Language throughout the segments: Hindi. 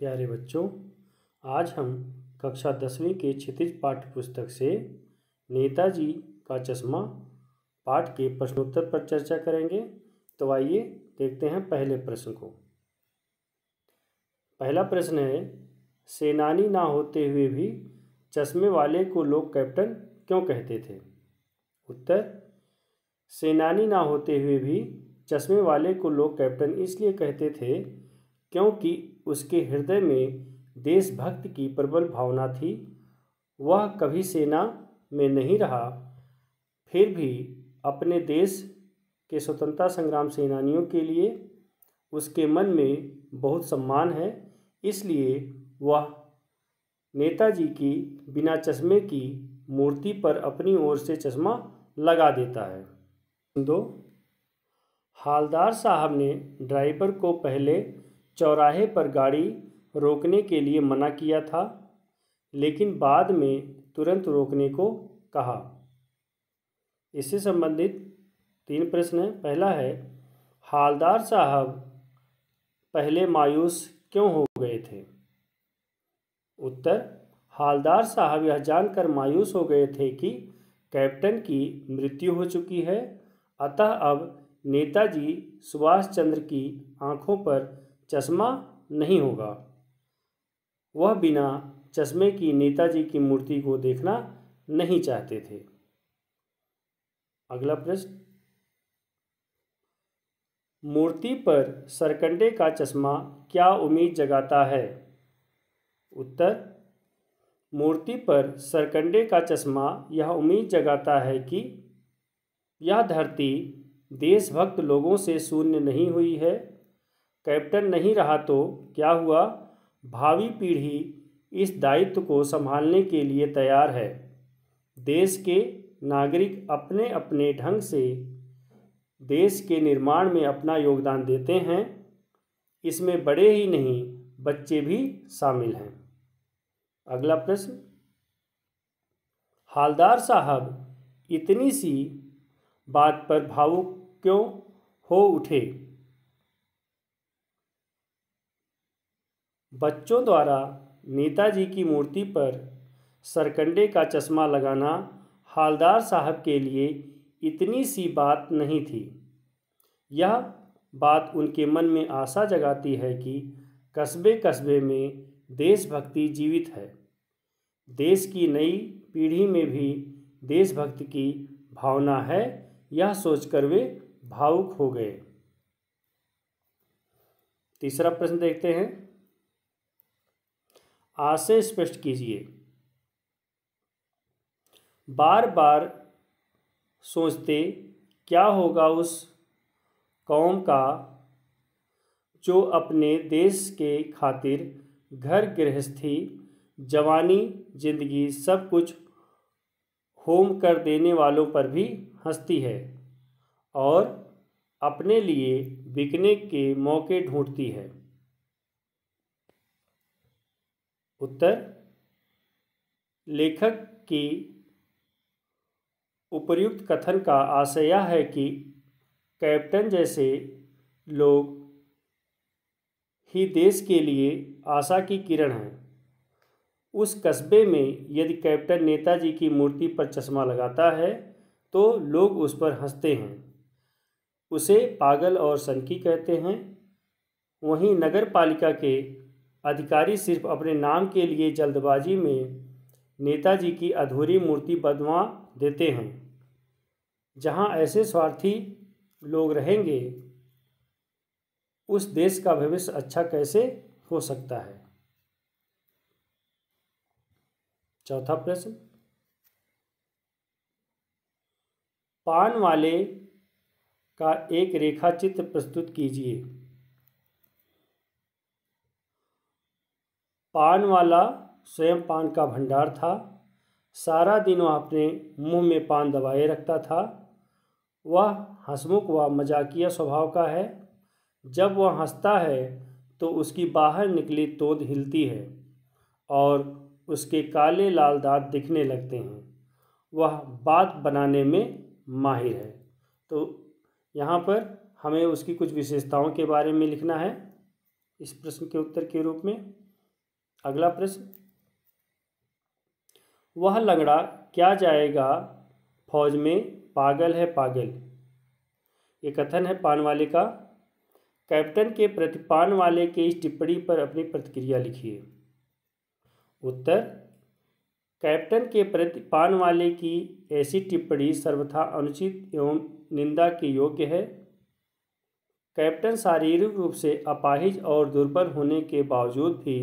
प्यारे बच्चों, आज हम कक्षा 10वीं के क्षितिज पाठ्य पुस्तक से नेताजी का चश्मा पाठ के प्रश्नोत्तर पर चर्चा करेंगे। तो आइए देखते हैं पहले प्रश्न को। पहला प्रश्न है, सेनानी ना होते हुए भी चश्मे वाले को लोग कैप्टन क्यों कहते थे? उत्तर, सेनानी ना होते हुए भी चश्मे वाले को लोग कैप्टन इसलिए कहते थे क्योंकि उसके हृदय में देशभक्ति की प्रबल भावना थी। वह कभी सेना में नहीं रहा, फिर भी अपने देश के स्वतंत्रता संग्राम सेनानियों के लिए उसके मन में बहुत सम्मान है। इसलिए वह नेताजी की बिना चश्मे की मूर्ति पर अपनी ओर से चश्मा लगा देता है। 2. हालदार साहब ने ड्राइवर को पहले चौराहे पर गाड़ी रोकने के लिए मना किया था, लेकिन बाद में तुरंत रोकने को कहा। इससे संबंधित 3 प्रश्न हैं। पहला है, हालदार साहब पहले मायूस क्यों हो गए थे? उत्तर, हालदार साहब यह जानकर मायूस हो गए थे कि कैप्टन की मृत्यु हो चुकी है, अतः अब नेताजी सुभाष चंद्र की आंखों पर चश्मा नहीं होगा। वह बिना चश्मे की नेताजी की मूर्ति को देखना नहीं चाहते थे। अगला प्रश्न, मूर्ति पर सरकंडे का चश्मा क्या उम्मीद जगाता है? उत्तर, मूर्ति पर सरकंडे का चश्मा यह उम्मीद जगाता है कि यह धरती देशभक्त लोगों से शून्य नहीं हुई है। कैप्टन नहीं रहा तो क्या हुआ, भावी पीढ़ी इस दायित्व को संभालने के लिए तैयार है। देश के नागरिक अपने अपने ढंग से देश के निर्माण में अपना योगदान देते हैं। इसमें बड़े ही नहीं, बच्चे भी शामिल हैं। अगला प्रश्न, हालदार साहब इतनी सी बात पर भावुक क्यों हो उठे? बच्चों द्वारा नेताजी की मूर्ति पर सरकंडे का चश्मा लगाना हालदार साहब के लिए इतनी सी बात नहीं थी। यह बात उनके मन में आशा जगाती है कि कस्बे कस्बे में देशभक्ति जीवित है। देश की नई पीढ़ी में भी देशभक्ति की भावना है। यह सोचकर वे भावुक हो गए। तीसरा प्रश्न देखते हैं, आशय स्पष्ट कीजिए। बार बार सोचते क्या होगा उस कौम का जो अपने देश के खातिर घर गृहस्थी, जवानी, जिंदगी सब कुछ होम कर देने वालों पर भी हंसती है और अपने लिए बिकने के मौके ढूंढती है। उत्तर, लेखक की उपर्युक्त कथन का आशय यह है कि कैप्टन जैसे लोग ही देश के लिए आशा की किरण हैं। उस कस्बे में यदि कैप्टन नेताजी की मूर्ति पर चश्मा लगाता है तो लोग उस पर हंसते हैं, उसे पागल और सनकी कहते हैं। वहीं नगर पालिका के अधिकारी सिर्फ अपने नाम के लिए जल्दबाजी में नेताजी की अधूरी मूर्ति बनवा देते हैं। जहां ऐसे स्वार्थी लोग रहेंगे, उस देश का भविष्य अच्छा कैसे हो सकता है? चौथा प्रश्न, पान वाले का एक रेखा चित्र प्रस्तुत कीजिए। पान वाला स्वयं पान का भंडार था। सारा दिन वह अपने मुंह में पान दबाए रखता था। वह हंसमुख व मजाकिया स्वभाव का है। जब वह हंसता है तो उसकी बाहर निकली तोंद हिलती है और उसके काले लाल दांत दिखने लगते हैं। वह बात बनाने में माहिर है। तो यहाँ पर हमें उसकी कुछ विशेषताओं के बारे में लिखना है इस प्रश्न के उत्तर के रूप में। अगला प्रश्न, वह लंगड़ा क्या जाएगा फौज में, पागल है पागल। ये कथन है पानवाले का। कैप्टन के प्रति पानवाले के इस टिप्पणी पर अपनी प्रतिक्रिया लिखिए। उत्तर, कैप्टन के प्रति पानवाले की ऐसी टिप्पणी सर्वथा अनुचित एवं निंदा के योग्य है। कैप्टन शारीरिक रूप से अपाहिज और दुर्बल होने के बावजूद भी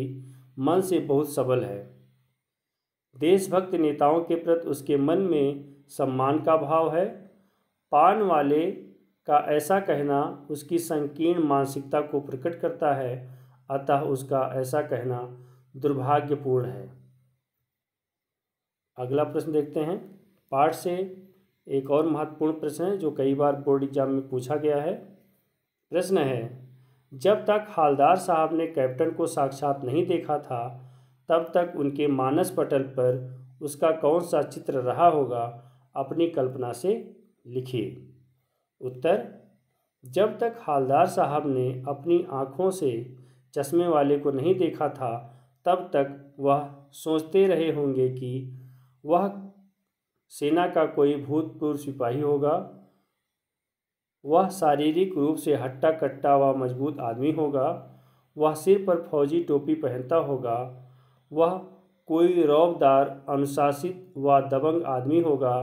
मन से बहुत सबल है। देशभक्त नेताओं के प्रति उसके मन में सम्मान का भाव है। पानवाले का ऐसा कहना उसकी संकीर्ण मानसिकता को प्रकट करता है, अतः उसका ऐसा कहना दुर्भाग्यपूर्ण है। अगला प्रश्न देखते हैं। पाठ से एक और महत्वपूर्ण प्रश्न है जो कई बार बोर्ड एग्जाम में पूछा गया है। प्रश्न है, जब तक हालदार साहब ने कैप्टन को साक्षात नहीं देखा था तब तक उनके मानस पटल पर उसका कौन सा चित्र रहा होगा, अपनी कल्पना से लिखिए। उत्तर, जब तक हालदार साहब ने अपनी आँखों से चश्मे वाले को नहीं देखा था तब तक वह सोचते रहे होंगे कि वह सेना का कोई भूतपूर्व सिपाही होगा। वह शारीरिक रूप से हट्टा कट्टा व मजबूत आदमी होगा। वह सिर पर फौजी टोपी पहनता होगा। वह कोई रौबदार, अनुशासित व दबंग आदमी होगा।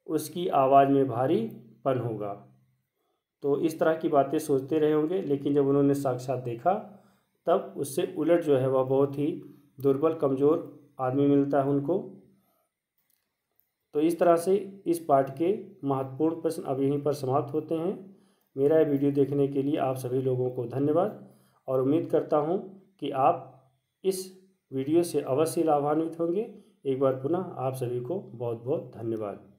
उसकी आवाज़ में भारीपन होगा। तो इस तरह की बातें सोचते रहे होंगे, लेकिन जब उन्होंने साक्षात देखा तब उससे उलट जो है वह बहुत ही दुर्बल, कमज़ोर आदमी मिलता है उनको। तो इस तरह से इस पाठ के महत्वपूर्ण प्रश्न अब यहीं पर समाप्त होते हैं। मेरा ये वीडियो देखने के लिए आप सभी लोगों को धन्यवाद और उम्मीद करता हूँ कि आप इस वीडियो से अवश्य लाभान्वित होंगे। एक बार पुनः आप सभी को बहुत बहुत धन्यवाद।